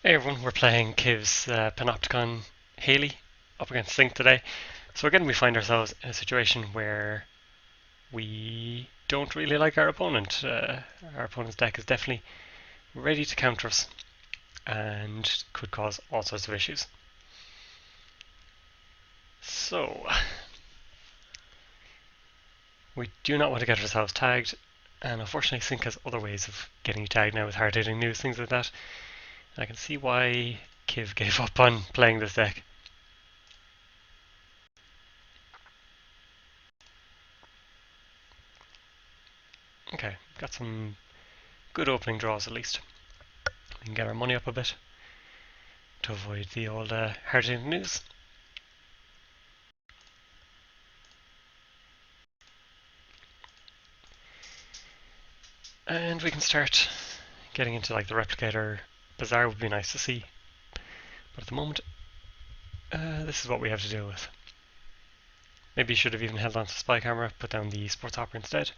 Hey everyone, we're playing Kiv's Panopticon Hayley up against Sync today. So again we find ourselves in a situation where we don't really like our opponent. Our opponent's deck is definitely ready to counter us and could cause all sorts of issues. So we do not want to get ourselves tagged, and unfortunately Sync has other ways of getting you tagged now with hard-hitting news, things like that. And I can see why Kiv gave up on playing this deck. Okay, got some good opening draws at least. We can get our money up a bit to avoid the old hard-hitting news. And we can start getting into like the replicator. Bazaar would be nice to see, but at the moment this is what we have to deal with. Maybe you should have even held on to Spy Camera, put down the Sports Opera instead.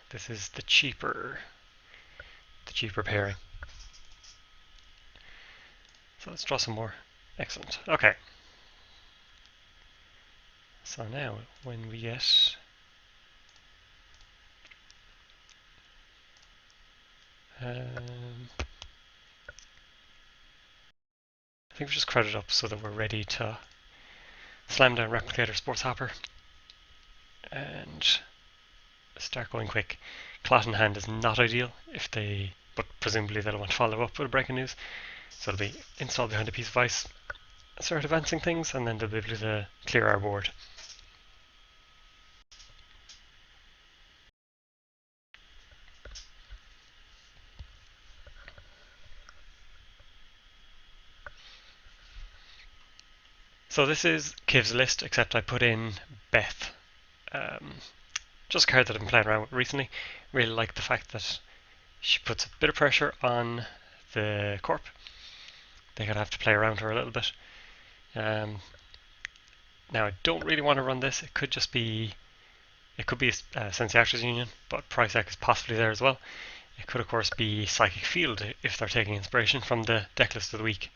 This is the cheaper pairing. So let's draw some more. Excellent. Okay. So now when we get I think we just credit up so that we're ready to slam down Replicator Sports Hopper and start going quick. Clot in hand is not ideal but presumably they'll want to follow up with a breaking news. So it'll be installed behind a piece of ice, start advancing things, and then they'll be able to clear our board. So this is Kiv's list, except I put in Beth. Just a card that I've been playing around with recently. Really like the fact that she puts a bit of pressure on the corp. They're going to have to play around her a little bit. Now I don't really want to run this. It could be a Sensei Actors Union, but Price Deck is possibly there as well. It could of course be Psychic Field if they're taking inspiration from the deck list of the week.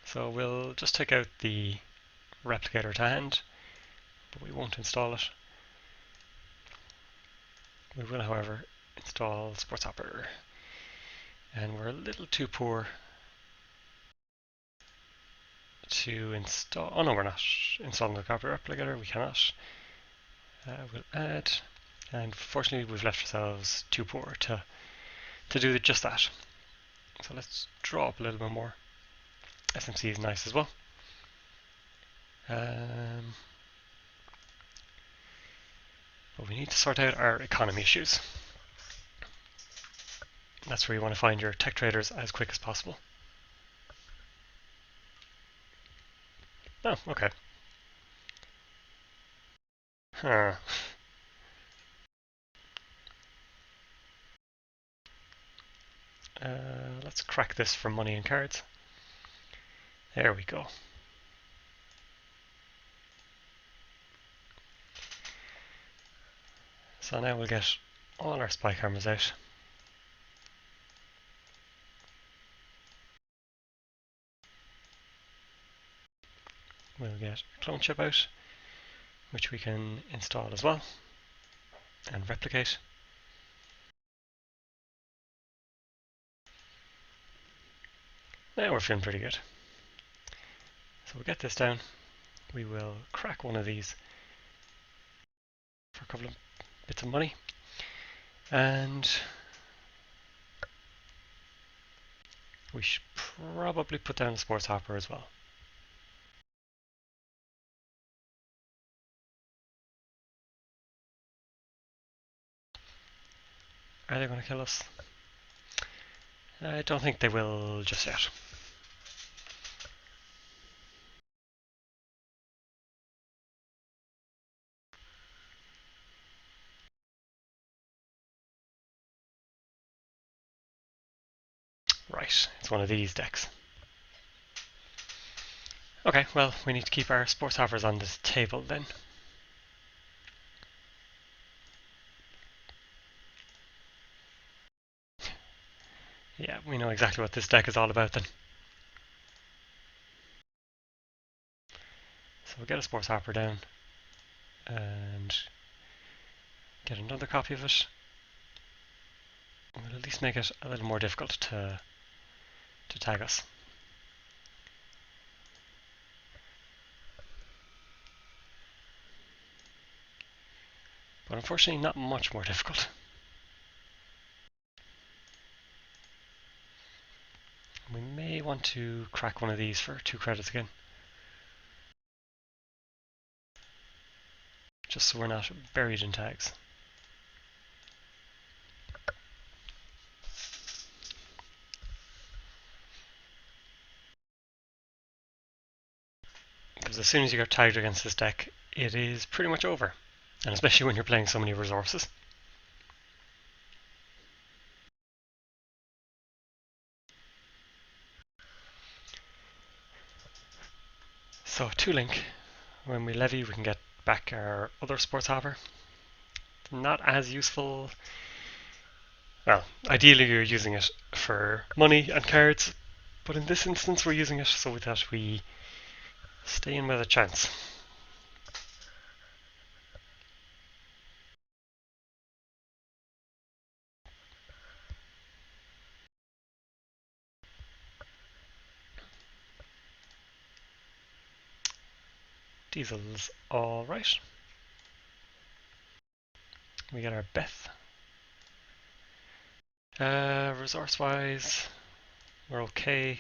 So we'll just take out the Replicator to hand, but we won't install it. We will, however, install Sports Operator. And we're a little too poor to install. Oh no, we're not installing the copy replicator. We cannot. We'll add, and fortunately, we've left ourselves too poor to do just that. So let's draw up a little bit more. SMC is nice as well. But we need to sort out our economy issues. That's where you want to find your tech traders as quick as possible. Oh, okay. Huh. Let's crack this for money and cards. There we go. So now we'll get all our spy cameras out. We'll get a clone chip out, which we can install as well and replicate. Now we're feeling pretty good. So we'll get this down. We will crack one of these for a couple of bits of money. And we should probably put down a sports hopper as well. Are they going to kill us? I don't think they will just yet. Right, it's one of these decks. Okay, well, we need to keep our sports hoppers on this table then. Yeah, we know exactly what this deck is all about then. So we'll get a Sports Harper down and get another copy of it. We'll at least make it a little more difficult to tag us. But unfortunately not much more difficult. We may want to crack one of these for 2 credits again. Just so we're not buried in tags. Because as soon as you get tagged against this deck, it is pretty much over. And especially when you're playing so many resources. So 2-link, when we levy we can get back our other Sports Harper. Not as useful. Well, ideally you're using it for money and cards, but in this instance we're using it so that we stay in with a chance. Diesel's alright. We get our Beth. Resource-wise, we're okay.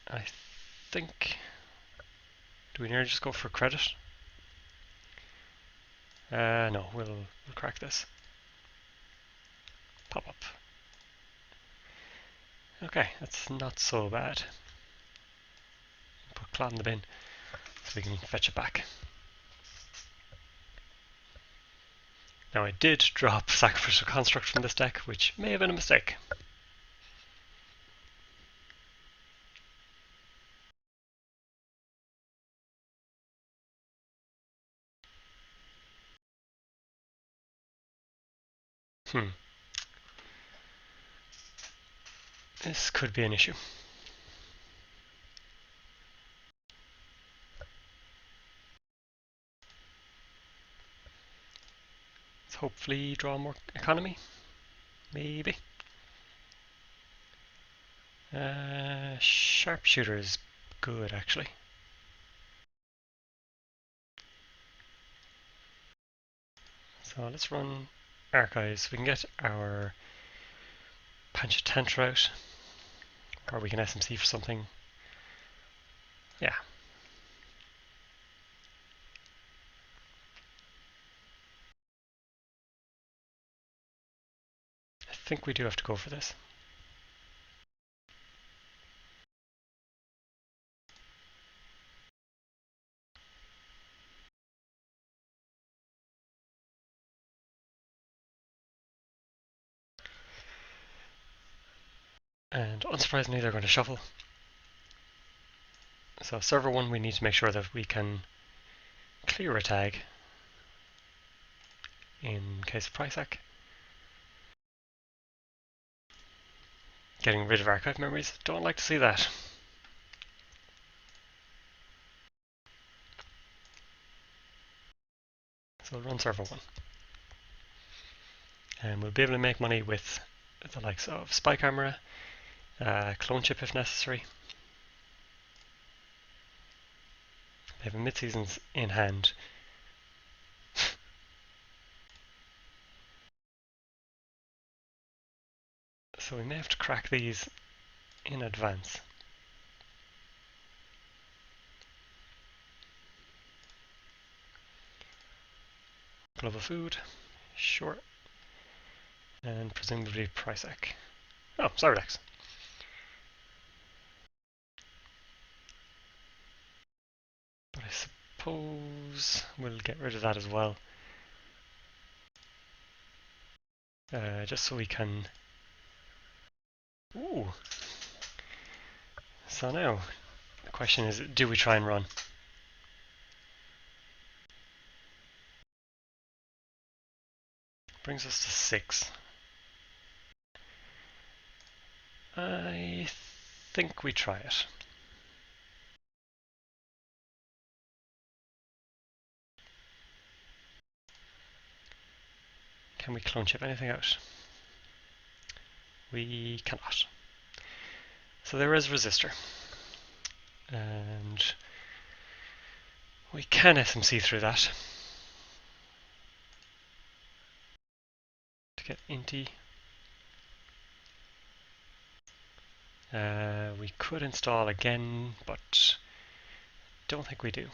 I think... Do we nearly just go for credit? No, we'll crack this. Pop up. Okay, that's not so bad. Put Clot in the bin so we can fetch it back. Now I did drop Sacrificial Construct from this deck, which may have been a mistake. This could be an issue. Let's hopefully draw more economy. Maybe. Sharpshooter is good, actually. So let's run Archives. We can get our Panopticon out, or we can SMC for something. Yeah. I think we do have to go for this. And unsurprisingly, they're going to shuffle. So server 1, we need to make sure that we can clear a tag in case of price hack. Getting rid of archive memories, don't like to see that. So we'll run server 1. And we'll be able to make money with the likes of Spy Camera, clone chip if necessary. They have a mid-seasons in hand. So we may have to crack these in advance. Global food, sure. And presumably price hack. Oh, Cyberdex. But I suppose we'll get rid of that as well. Just so we can... Ooh! So now, the question is, do we try and run? Brings us to 6. I think we try it. Can we clone chip anything out? We cannot. So there is resistor. And we can SMC through that to get Inti. We could install again, but don't think we do.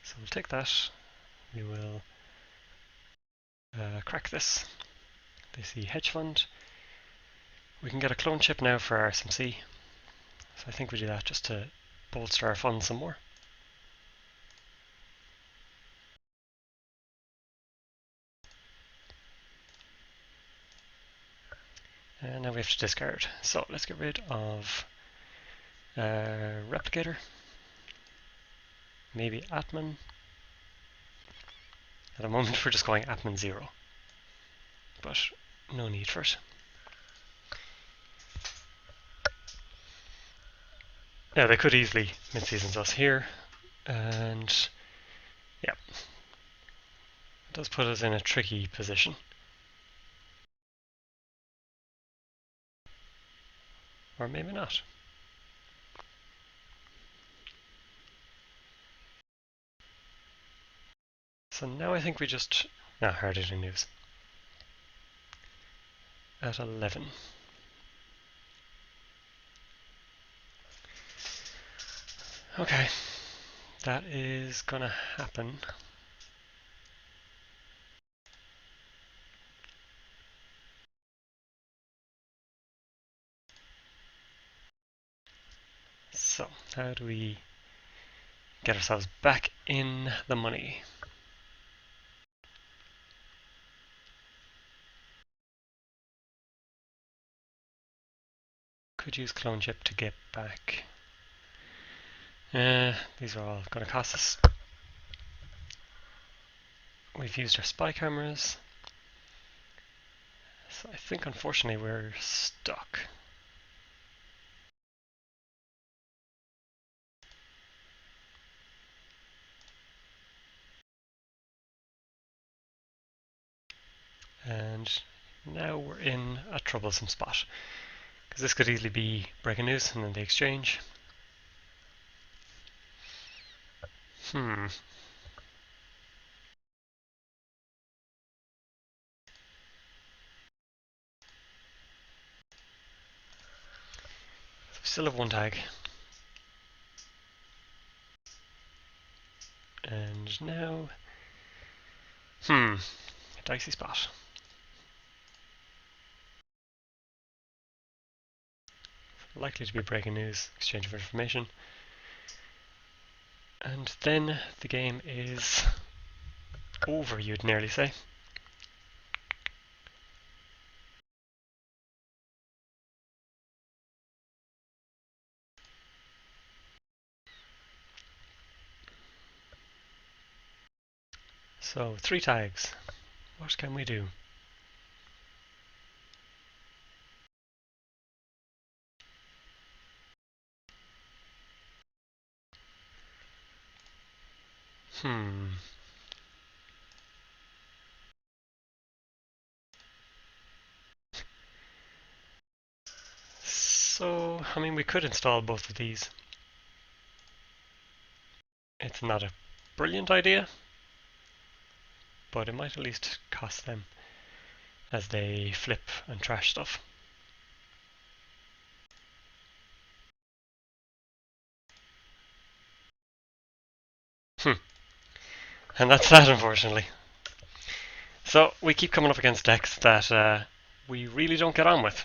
So we'll take that. We will crack this. They see hedge fund. We can get a clone chip now for our SMC. So I think we do that just to bolster our funds some more. And now we have to discard. So let's get rid of replicator. Maybe Atman. At the moment we're just going Atman 0. But no need for it. Yeah, they could easily mid-seasons us here. And yeah, it does put us in a tricky position. Or maybe not. So now I think we just... hard hitting news. At 11. Okay, that is gonna happen. So, how do we get ourselves back in the money? Could use clone chip to get back. These are all going to cost us. We've used our spy cameras. So I think unfortunately we're stuck. And now we're in a troublesome spot. Because this could easily be breaking news and then the exchange. Still have one tag. And now... dicey spot. Likely to be breaking news, exchange of information. And then the game is over, you'd nearly say. So, 3 tags. What can we do? So, I mean, we could install both of these. It's not a brilliant idea, but it might at least cost them as they flip and trash stuff. And that's that, unfortunately. So we keep coming up against decks that we really don't get on with.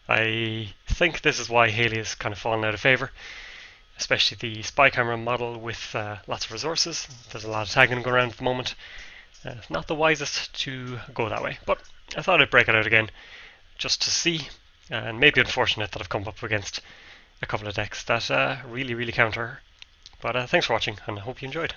I think this is why Hayley has kind of fallen out of favour, especially the spy camera model with lots of resources. There's a lot of tagging going around at the moment. Not the wisest to go that way, but I thought I'd break it out again just to see, and maybe unfortunate that I've come up against a couple of decks that really, really counter her. But thanks for watching, and I hope you enjoyed.